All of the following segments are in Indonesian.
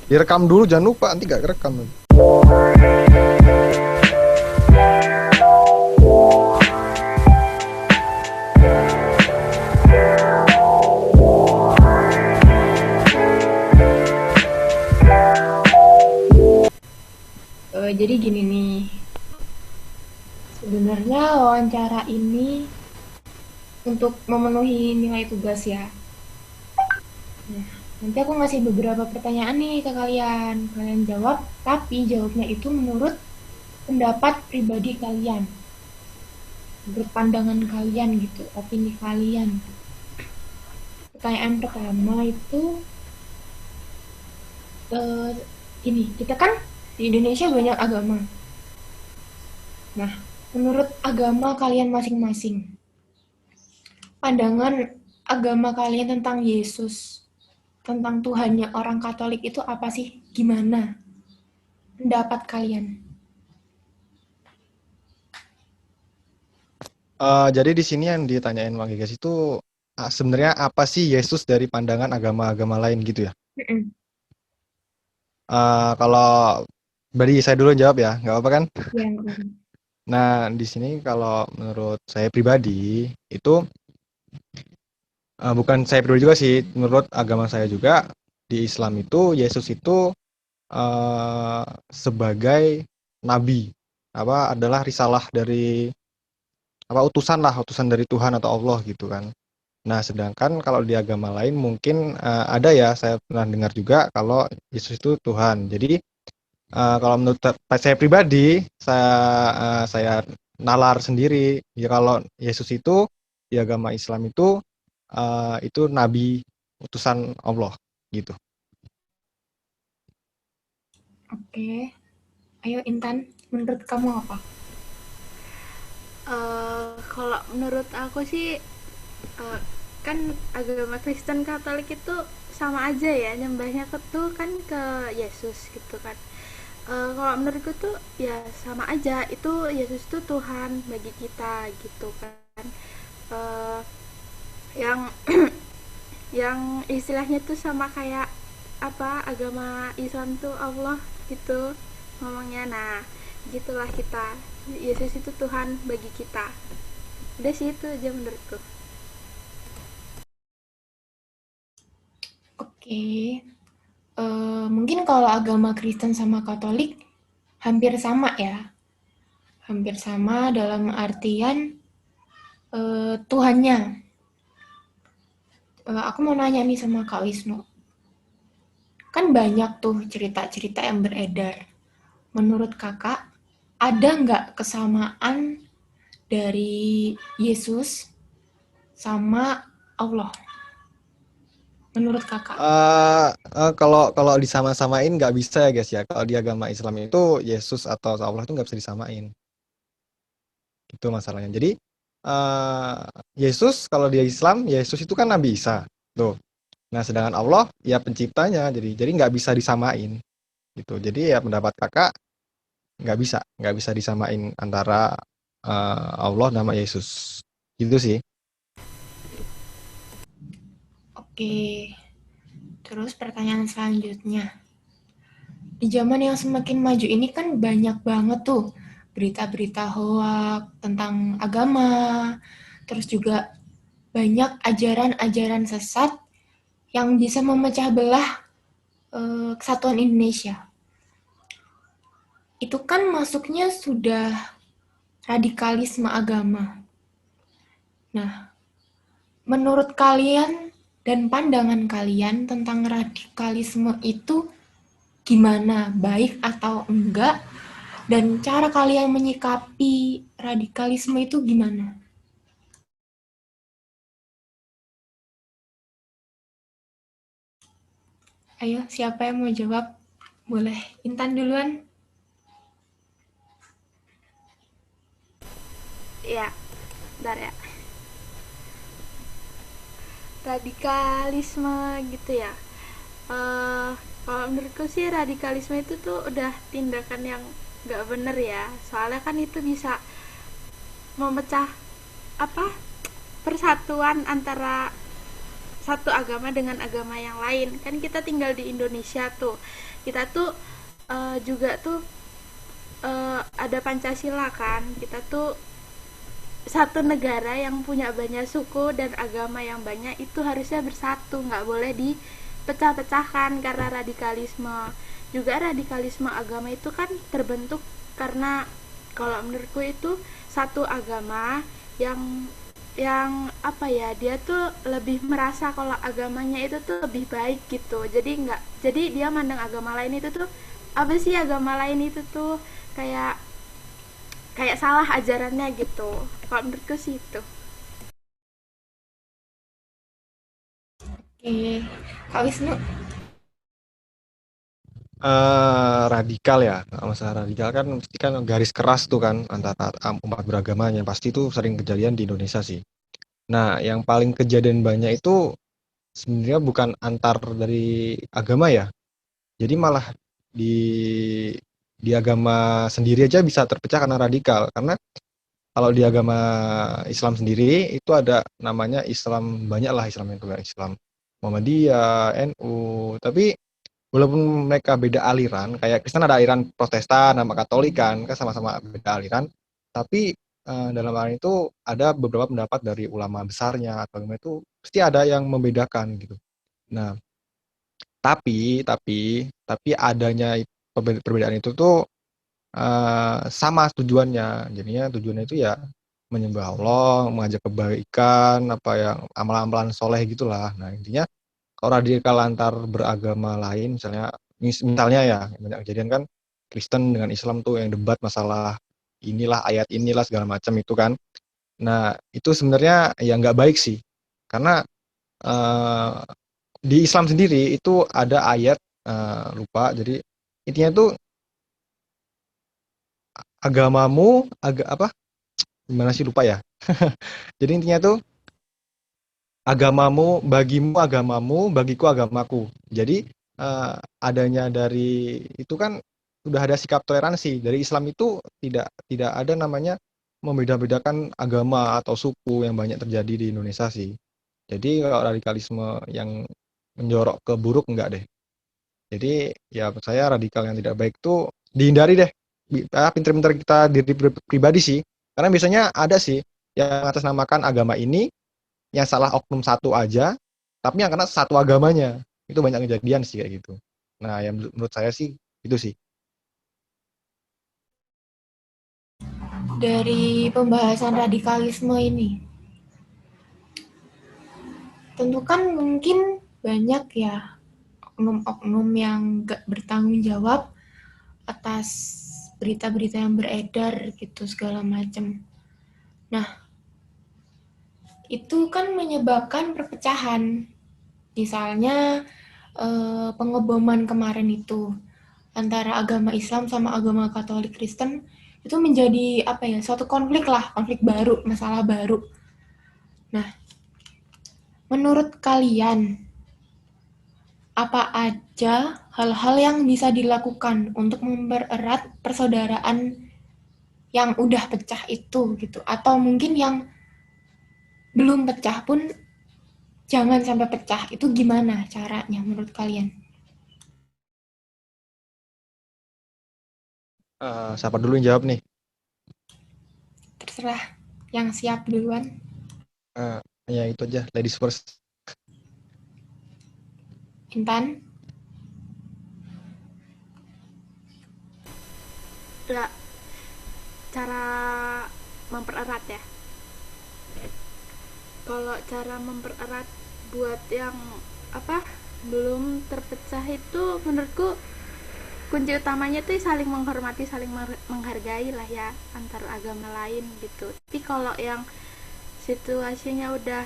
Direkam dulu, jangan lupa nanti gak kerekam. Jadi gini nih, sebenarnya wawancara ini untuk memenuhi nilai tugas ya. Nah, nanti aku ngasih beberapa pertanyaan nih ke kalian. Kalian jawab, tapi jawabnya itu menurut pendapat pribadi kalian. Menurut pandangan kalian gitu, opini kalian. Pertanyaan pertama itu, eh, ini, kita kan di Indonesia banyak agama. Nah, menurut agama kalian masing-masing, pandangan agama kalian tentang Yesus, tentang Tuhannya orang Katolik itu apa sih? Gimana pendapat kalian? Jadi di sini yang ditanyain Bang Gigas itu sebenarnya apa sih Yesus dari pandangan agama-agama lain gitu ya? Mm-mm. Kalau dari saya dulu jawab ya, nggak apa-apa kan? Ya, nggak apa-apa. Nah, di sini kalau menurut saya pribadi itu bukan saya pribadi juga sih, menurut agama saya juga di Islam itu Yesus itu sebagai nabi, apa adalah risalah dari apa utusan dari Tuhan atau Allah gitu kan. Nah, sedangkan kalau di agama lain mungkin ada ya saya pernah dengar juga kalau Yesus itu Tuhan. Jadi kalau menurut saya pribadi, saya nalar sendiri ya kalau Yesus itu di agama Islam itu nabi utusan Allah gitu. Oke, ayo Intan, menurut kamu apa? Kalau menurut aku sih, kan agama Kristen Katolik itu sama aja ya, nyembahnya ke tuh kan ke Yesus gitu kan. Kalau menurutku tuh ya sama aja, itu Yesus tuh Tuhan bagi kita gitu kan. Eh, yang yang istilahnya tuh sama kayak apa, agama Islam tuh Allah gitu ngomongnya. Nah, gitulah kita, Yesus itu Tuhan bagi kita. Udah sih, itu aja menurutku. Oke, mungkin kalau agama Kristen sama Katolik hampir sama ya, hampir sama dalam artian Tuhannya. Aku mau nanya nih sama Kak Wisnu, kan banyak tuh cerita-cerita yang beredar. Menurut kakak, ada nggak kesamaan dari Yesus sama Allah? Menurut kakak? Kalau kalau disama-samain nggak bisa ya guys ya. Kalau di agama Islam itu Yesus atau Allah itu nggak bisa disamain. Itu masalahnya. Jadi eh Yesus kalau dia Islam, Yesus itu kan Nabi Isa. Tuh. Nah, sedangkan Allah ya penciptanya. Jadi nggak bisa disamain gitu. Jadi ya pendapat kakak nggak bisa disamain antara Allah sama Yesus. Gitu sih. Oke, terus pertanyaan selanjutnya. Di zaman yang semakin maju ini kan banyak banget tuh berita-berita hoak tentang agama, terus juga banyak ajaran-ajaran sesat yang bisa memecah belah kesatuan Indonesia. Itu kan masuknya sudah radikalisme agama. Nah, menurut kalian dan pandangan kalian tentang radikalisme itu gimana? Baik atau enggak? Dan cara kalian menyikapi radikalisme itu gimana? Ayo, siapa yang mau jawab? Boleh Intan duluan? Ya, bentar ya. Radikalisme gitu ya. Kalau menurutku sih radikalisme itu tuh udah tindakan yang nggak bener ya. Soalnya kan itu bisa memecah apa, persatuan antara satu agama dengan agama yang lain. Kan kita tinggal di Indonesia tuh, kita tuh juga tuh ada Pancasila kan, kita tuh satu negara yang punya banyak suku dan agama yang banyak, itu harusnya bersatu, nggak boleh dipecah-pecahkan karena radikalisme. Juga radikalisme agama itu kan terbentuk karena, kalau menurutku itu, satu agama yang apa ya, dia tuh lebih merasa kalau agamanya itu tuh lebih baik gitu, jadi dia mandang agama lain itu tuh, apa sih, agama lain itu tuh kayak kayak salah ajarannya gitu. Kalau menurutku sih itu. Oke, Kak Wisnu. Radikal ya, masalah radikal kan mesti kan garis keras tuh kan antara umat beragama yang pasti itu sering kejadian di Indonesia sih. Nah, yang paling kejadian banyak itu sebenarnya bukan antar dari agama ya. Jadi malah di di agama sendiri aja bisa terpecah karena radikal. Karena kalau di agama Islam sendiri itu ada namanya Islam, banyak lah Islam yang juga Islam Muhammadiyah, NU. Tapi walaupun mereka beda aliran, kayak Kristen ada aliran Protestan sama Katolik kan sama-sama beda aliran, tapi dalam hal itu ada beberapa pendapat dari ulama besarnya atau agama itu pasti ada yang membedakan gitu. Nah, tapi adanya perbedaan itu tuh sama tujuannya. Jadinya tujuannya itu ya menyembah Allah, mengajak kebaikan, apa yang amalan-amalan soleh gitulah. Nah, intinya kalau radikal antar beragama lain, misalnya ya banyak kejadian kan Kristen dengan Islam tuh yang debat masalah inilah ayat inilah segala macam itu kan. Nah, itu sebenarnya ya nggak baik sih, karena eh, di Islam sendiri itu ada ayat, lupa, jadi intinya tuh agamamu apa, gimana sih, lupa ya. Jadi intinya tuh agamamu, bagiku agamaku. Jadi adanya dari itu kan sudah ada sikap toleransi. Dari Islam itu tidak ada namanya membeda-bedakan agama atau suku yang banyak terjadi di Indonesia sih. Jadi kalau radikalisme yang menjorok ke buruk enggak deh. Jadi ya menurut saya radikal yang tidak baik itu dihindari deh. Pinter-pinter kita diri pribadi sih. Karena biasanya ada sih yang atasnamakan agama ini, yang salah oknum satu aja, tapi yang kena satu agamanya. Itu banyak kejadian sih kayak gitu. Nah, yang menurut saya sih itu sih. Dari pembahasan radikalisme ini, tentu kan mungkin banyak ya oknum-oknum yang gak bertanggung jawab atas berita-berita yang beredar gitu segala macam. Nah, itu kan menyebabkan perpecahan. Misalnya pengeboman kemarin itu antara agama Islam sama agama Katolik Kristen itu menjadi apa ya, suatu konflik lah, konflik baru, masalah baru. Nah, menurut kalian apa aja hal-hal yang bisa dilakukan untuk mempererat persaudaraan yang udah pecah itu gitu, atau mungkin yang belum pecah pun jangan sampai pecah, itu gimana caranya menurut kalian? Siapa dulu yang jawab nih? Terserah yang siap duluan. Ya itu aja, ladies first. Intan. Ya, cara mempererat ya. Kalau cara mempererat buat yang apa, belum terpecah itu, menurutku kunci utamanya tuh saling menghormati, saling menghargai lah ya, antar agama lain gitu. Tapi kalau yang situasinya udah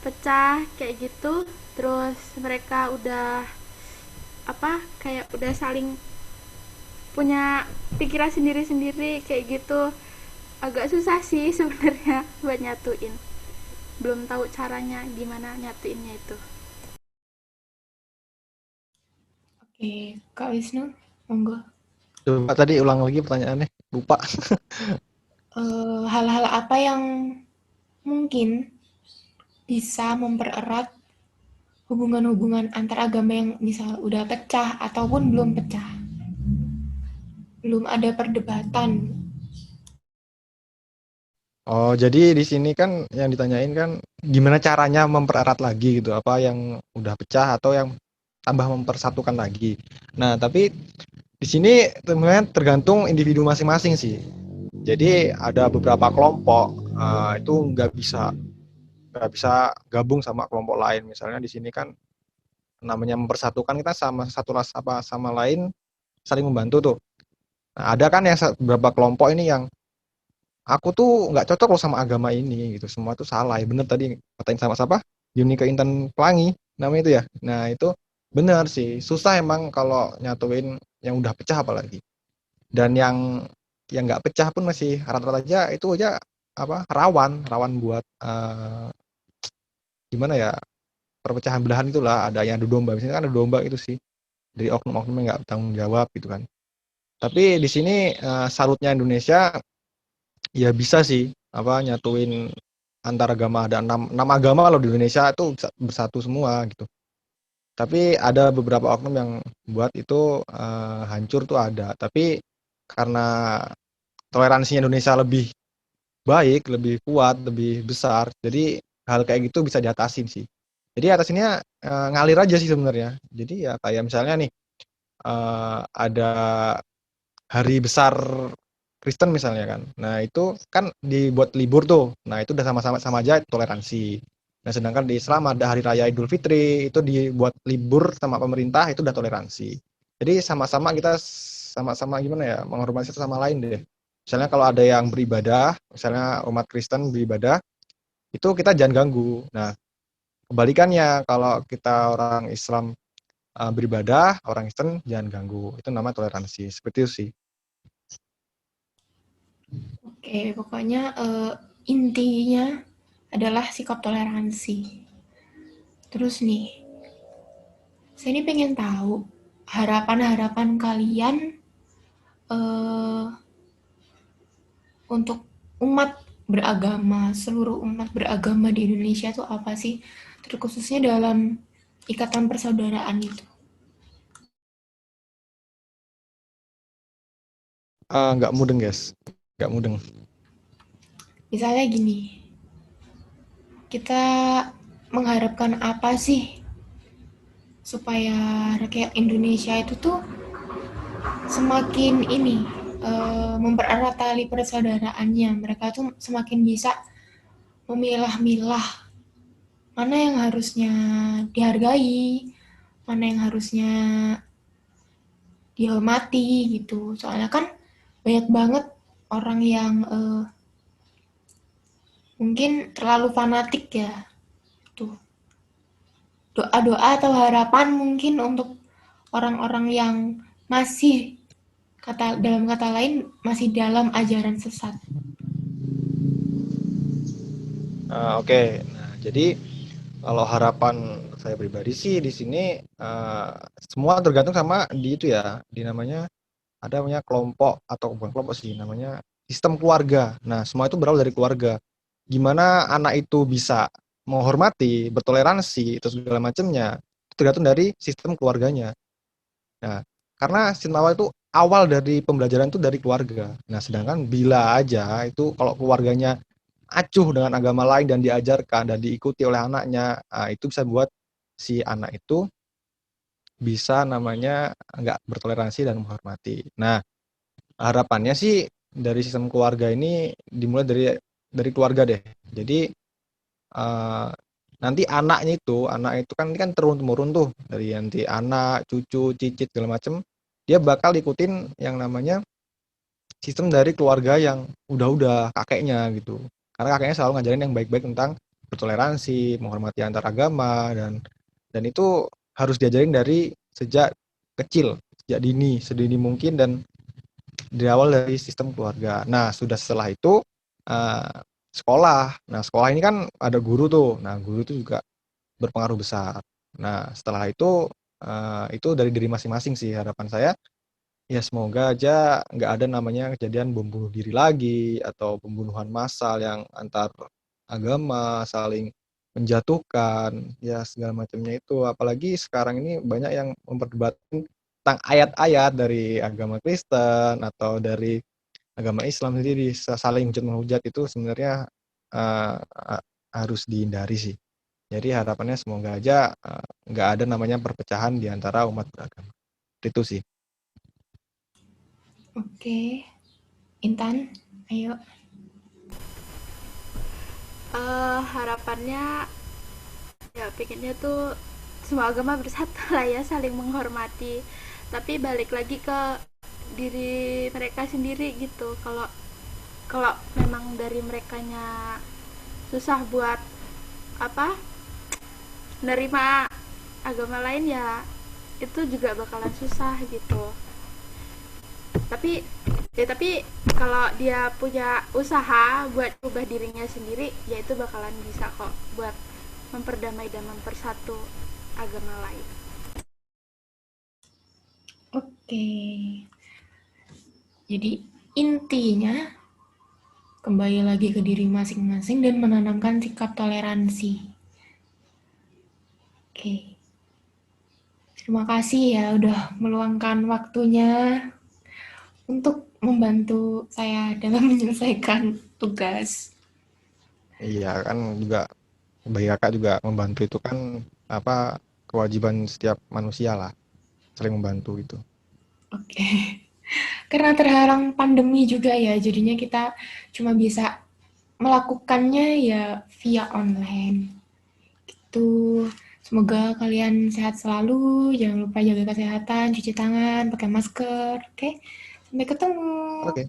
pecah kayak gitu, terus mereka udah apa, kayak udah saling punya pikiran sendiri-sendiri kayak gitu, agak susah sih sebenarnya buat nyatuin. Belum tahu caranya gimana nyatuinnya itu. Oke, Kak Wisnu, monggo. Coba tadi ulang lagi pertanyaannya, lupa. Hal-hal apa yang mungkin bisa mempererat hubungan-hubungan antar agama yang misal udah pecah ataupun belum pecah, belum ada perdebatan. Oh, jadi di sini kan yang ditanyain kan gimana caranya mempererat lagi gitu, apa yang udah pecah atau yang tambah mempersatukan lagi. Nah, tapi di sini sebenarnya tergantung individu masing-masing sih. Jadi ada beberapa kelompok itu nggak bisa gabung sama kelompok lain. Misalnya di sini kan namanya mempersatukan, kita sama satu ras apa sama lain saling membantu tuh. Nah, ada kan yang beberapa kelompok ini yang aku tuh nggak cocok loh sama agama ini gitu, semua tuh salah ya, bener tadi katain sama siapa, Yunike Intan Pelangi namanya itu ya. Nah itu bener sih, susah emang kalau nyatuin yang udah pecah apalagi, dan yang nggak pecah pun masih rata-rata aja itu aja apa rawan rawan buat gimana ya, perpecahan belahan itulah, ada yang adu domba, misalnya kan ada domba itu sih dari oknum-oknum yang nggak bertanggung jawab gitu kan. Tapi di sini salutnya Indonesia ya bisa sih apa nyatuin antar agama, ada enam agama kalau di Indonesia itu bersatu semua gitu. Tapi ada beberapa oknum yang buat itu hancur tuh ada. Tapi karena toleransinya Indonesia lebih baik, lebih kuat, lebih besar, jadi hal kayak gitu bisa diatasin sih. Jadi atasinnya ngalir aja sih sebenarnya. Jadi ya kayak misalnya nih ada hari besar Kristen misalnya kan. Nah, itu kan dibuat libur tuh. Nah, itu udah sama-sama aja toleransi. Nah, sedangkan di Islam ada hari raya Idul Fitri, itu dibuat libur sama pemerintah, itu udah toleransi. Jadi sama-sama kita sama-sama gimana ya, menghormati satu sama lain deh. Misalnya kalau ada yang beribadah, misalnya umat Kristen beribadah, itu kita jangan ganggu. Nah, kebalikannya kalau kita orang Islam beribadah, orang Kristen jangan ganggu. Itu namanya toleransi. Seperti itu sih. Oke, pokoknya intinya adalah sikap toleransi. Terus nih, saya ini pengen tahu harapan-harapan kalian eh, untuk umat beragama, seluruh umat beragama di Indonesia itu apa sih? Terkhususnya dalam ikatan persaudaraan itu. Nggak mudeng guys, nggak mudeng. Misalnya gini, kita mengharapkan apa sih supaya rakyat Indonesia itu tuh semakin ini mempererat tali persaudaraannya. Mereka tuh semakin bisa memilah-milah mana yang harusnya dihargai, mana yang harusnya dihormati gitu. Soalnya kan banyak banget orang yang mungkin terlalu fanatik ya. Tuh, doa-doa atau harapan mungkin untuk orang-orang yang masih dalam kata lain masih dalam ajaran sesat. Oke. Nah, jadi kalau harapan saya pribadi sih di sini semua tergantung sama di itu ya, di namanya ada namanya kelompok atau bukan kelompok sih, namanya sistem keluarga. Nah, semua itu berawal dari keluarga. Gimana anak itu bisa menghormati, bertoleransi, itu segala macamnya, itu tergantung dari sistem keluarganya. Nah, karena sistem awal itu awal dari pembelajaran itu dari keluarga. Nah, sedangkan bila aja itu kalau keluarganya acuh dengan agama lain dan diajarkan dan diikuti oleh anaknya, itu bisa buat si anak itu bisa namanya nggak bertoleransi dan menghormati. Nah, harapannya sih dari sistem keluarga ini dimulai dari keluarga deh. Jadi eh, nanti anak itu kan ini kan turun temurun tuh dari nanti anak, cucu, cicit segala macem, dia bakal ikutin yang namanya sistem dari keluarga yang udah kakeknya gitu. Karena kakeknya selalu ngajarin yang baik-baik tentang bertoleransi, menghormati antar agama, dan itu harus diajarin dari sejak kecil, sejak dini, sedini mungkin, dan di awal dari sistem keluarga. Nah, sudah setelah itu uh, sekolah. Nah, sekolah ini kan ada guru tuh. Nah, guru itu juga berpengaruh besar. Nah, setelah itu dari diri masing-masing sih harapan saya. Ya semoga aja nggak ada namanya kejadian bom bunuh diri lagi atau pembunuhan massal yang antar agama saling menjatuhkan, ya segala macamnya itu. Apalagi sekarang ini banyak yang memperdebatkan tentang ayat-ayat dari agama Kristen atau dari agama Islam sendiri, saling hujat-menghujat itu sebenarnya uh, harus dihindari sih. Jadi harapannya semoga aja nggak ada namanya perpecahan di antara umat beragama. Itu sih. Oke, Intan, ayo. Harapannya ya pengennya tuh semua agama bersatu lah ya, saling menghormati, tapi balik lagi ke diri mereka sendiri gitu. Kalau kalau memang dari merekanya susah buat apa nerima agama lain, ya itu juga bakalan susah gitu. Tapi kalau dia punya usaha buat ubah dirinya sendiri, ya itu bakalan bisa kok buat memperdamai dan mempersatu agama lain. Oke. Jadi intinya kembali lagi ke diri masing-masing dan menanamkan sikap toleransi. Oke. Terima kasih ya udah meluangkan waktunya untuk membantu saya dalam menyelesaikan tugas. Iya kan juga bagi kakak juga membantu itu kan apa kewajiban setiap manusia lah, saling membantu gitu. Oke. Karena terhalang pandemi juga ya, jadinya kita cuma bisa melakukannya ya via online. Gitu. Semoga kalian sehat selalu, jangan lupa jaga kesehatan, cuci tangan, pakai masker, oke? Sampai ketemu. Oke.